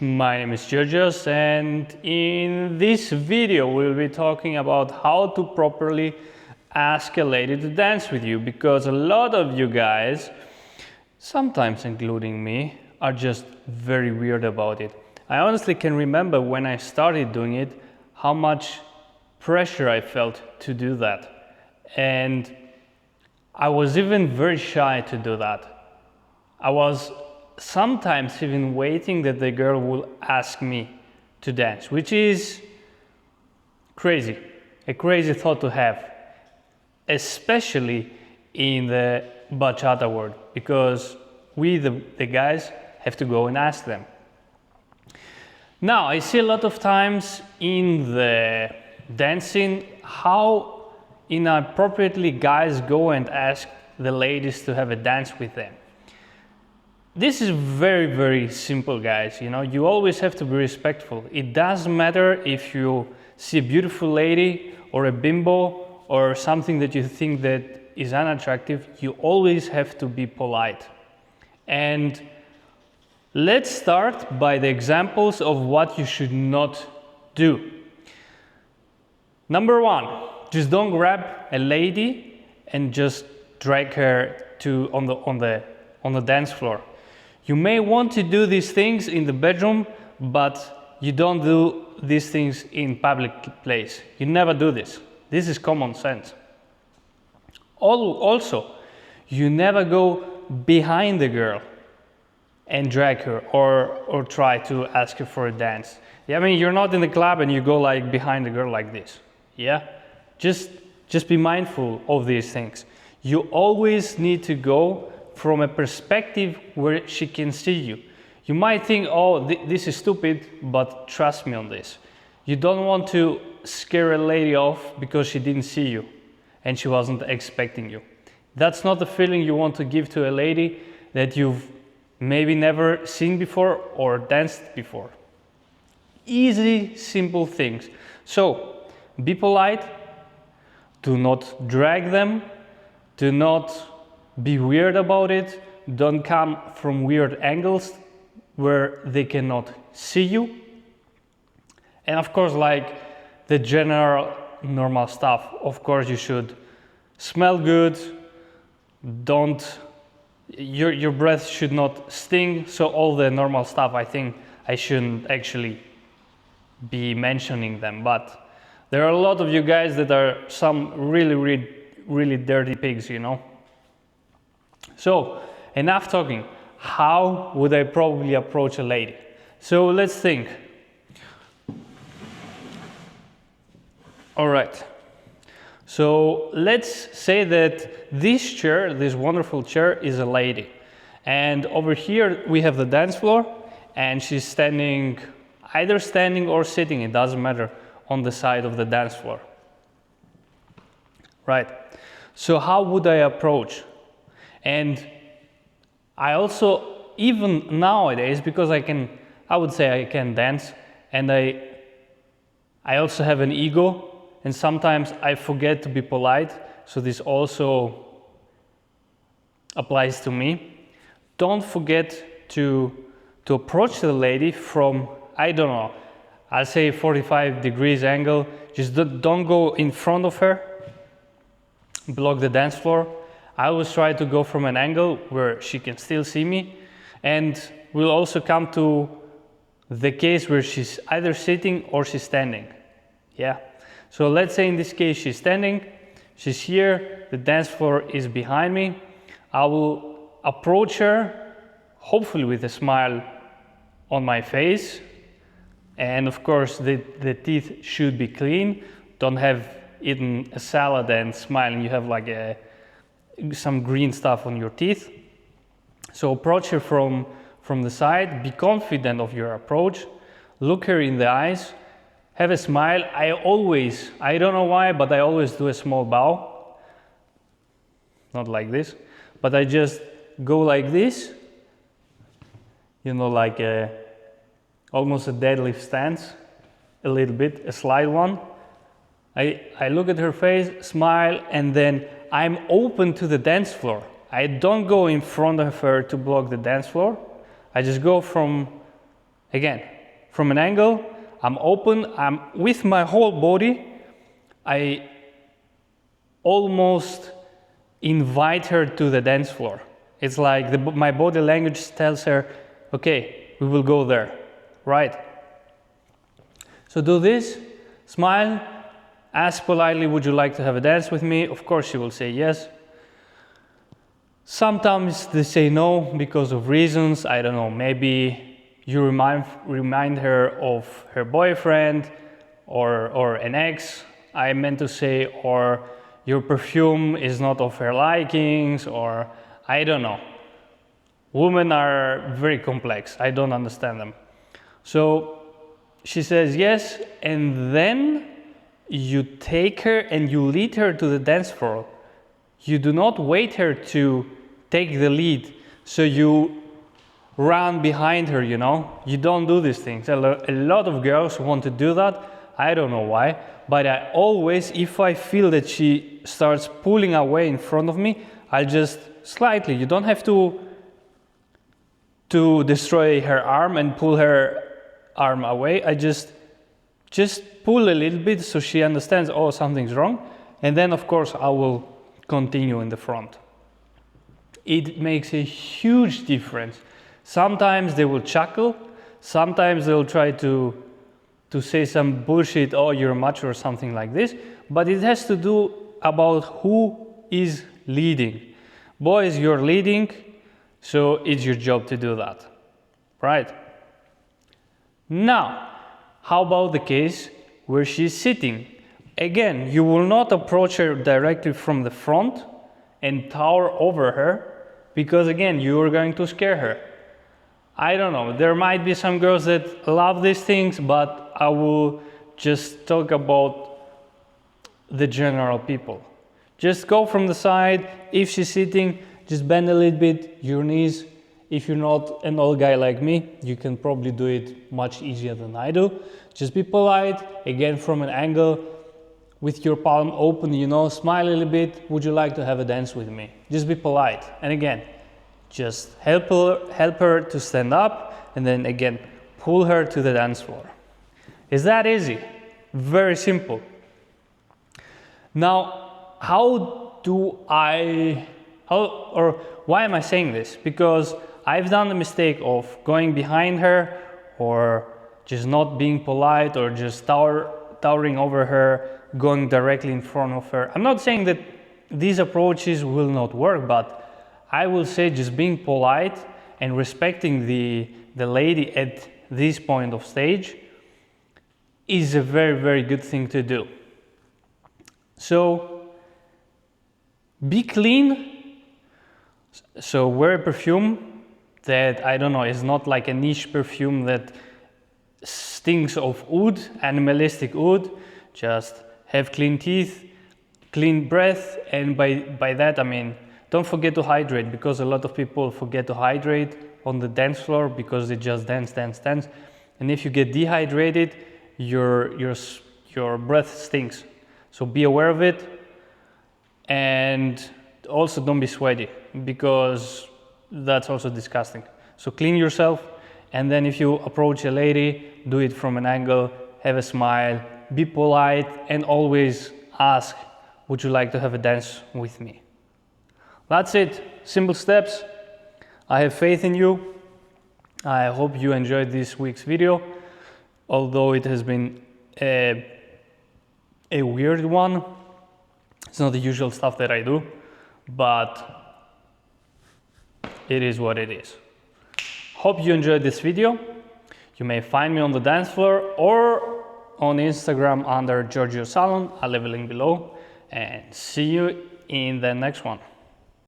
My name is Georgios, and in this video we'll be talking about how to properly ask a lady to dance with you, because a lot of you guys, sometimes including me, are just very weird about it. I honestly can remember when I started doing it, how much pressure I felt to do that. And I was even very shy to do that. I was sometimes even waiting that the girl will ask me to dance, which is crazy, a crazy thought to have, especially in the bachata world, because we, the guys, have to go and ask them. Now, I see a lot of times in the dancing how inappropriately guys go and ask the ladies to have a dance with them. This is very, very simple, guys. You always have to be respectful. It doesn't matter if you see a beautiful lady or a bimbo or something that you think that is unattractive. You always have to be polite. And let's start by the examples of what you should not do. Number one, just don't grab a lady and just drag her on the dance floor. You may want to do these things in the bedroom, but you don't do these things in public place. You never do this. This is common sense. Also, you never go behind the girl and drag her or try to ask her for a dance. I mean, you're not in the club and you go like behind the girl like this. Yeah? Just be mindful of these things. You always need to go from a perspective where she can see you. You might think, oh, this is stupid, but trust me on this. You don't want to scare a lady off because she didn't see you and she wasn't expecting you. That's not the feeling you want to give to a lady that you've maybe never seen before or danced before. Easy, simple things. So, be polite, do not drag them, do not be weird about it, don't come from weird angles where they cannot see you. And of course, like the general normal stuff, of course you should smell good, your breath should not sting, so all the normal stuff, I think I shouldn't actually be mentioning them, but there are a lot of you guys that are some really dirty pigs, So, enough talking. How would I probably approach a lady? So let's think. All right. So let's say that this chair, this wonderful chair, is a lady. And over here we have the dance floor, and she's standing, either standing or sitting, it doesn't matter, on the side of the dance floor. Right. So how would I approach? And I also, even nowadays, because I would say I can dance, and I also have an ego, and sometimes I forget to be polite, so this also applies to me. Don't forget to approach the lady from, I don't know, I'll say 45 degrees angle. Just don't go in front of her, block the dance floor. I always try to go from an angle where she can still see me, and we'll also come to the case where she's either sitting or she's standing. Yeah. So let's say in this case she's standing, she's here, the dance floor is behind me. I will approach her, hopefully with a smile on my face, and of course the teeth should be clean. Don't have eaten a salad and smile and you have like some green stuff on your teeth. So approach her from the side, be confident of your approach, look her in the eyes, have a smile. I don't know why, but I always do a small bow. Not like this, but I just go like this, like almost a deadlift stance, a little bit, a slight one. I look at her face, smile, and then I'm open to the dance floor. I don't go in front of her to block the dance floor. I just go from Again, from an angle, I'm open, I'm with my whole body, I almost invite her to the dance floor. It's like my body language tells her, okay, we will go there, right? So do this, smile, ask politely, would you like to have a dance with me? Of course she will say yes. Sometimes they say no because of reasons, I don't know, maybe you remind her of her boyfriend or an ex, I meant to say, or your perfume is not of her likings, or I don't know. Women are very complex, I don't understand them. So she says yes, and then you take her and you lead her to the dance floor. You do not wait her to take the lead, so you run behind her, you know? You don't do these things. A lot of girls want to do that. I don't know why, but I always, if I feel that she starts pulling away in front of me, I'll just slightly, you don't have to destroy her arm and pull her arm away. I just pull a little bit so she understands, oh, something's wrong. And then, of course, I will continue in the front. It makes a huge difference. Sometimes they will chuckle. Sometimes they'll try to say some bullshit, oh, you're macho or something like this. But it has to do about who is leading. Boys, you're leading, so it's your job to do that, right? Now, how about the case where she's sitting? Again, you will not approach her directly from the front and tower over her, because again, you are going to scare her. I don't know, there might be some girls that love these things, but I will just talk about the general people. Just go from the side. If she's sitting, just bend a little bit your knees. If you're not an old guy like me, you can probably do it much easier than I do. Just be polite, again from an angle, with your palm open, you know, smile a little bit. Would you like to have a dance with me? Just be polite. And again, just help her to stand up, and then again, pull her to the dance floor. Is that easy? Very simple. Now, why am I saying this? Because I've done the mistake of going behind her, or just not being polite, or just towering over her, going directly in front of her. I'm not saying that these approaches will not work, but I will say just being polite and respecting the lady at this point of stage is a very, very good thing to do. So be clean. So wear a perfume that, I don't know, is not like a niche perfume that stinks of oud, animalistic oud. Just have clean teeth, clean breath, and by that I mean, don't forget to hydrate, because a lot of people forget to hydrate on the dance floor because they just dance. And if you get dehydrated, your breath stinks. So be aware of it, and also don't be sweaty, because that's also disgusting. So clean yourself, and then if you approach a lady, do it from an angle, have a smile, be polite, and always ask, would you like to have a dance with me? That's it, simple steps. I have faith in you. I hope you enjoyed this week's video, although it has been a weird one. It's not the usual stuff that I do, but it is what it is. Hope you enjoyed this video. You may find me on the dance floor or on Instagram under Giorgio Salon. I'll leave a link below, and see you in the next one.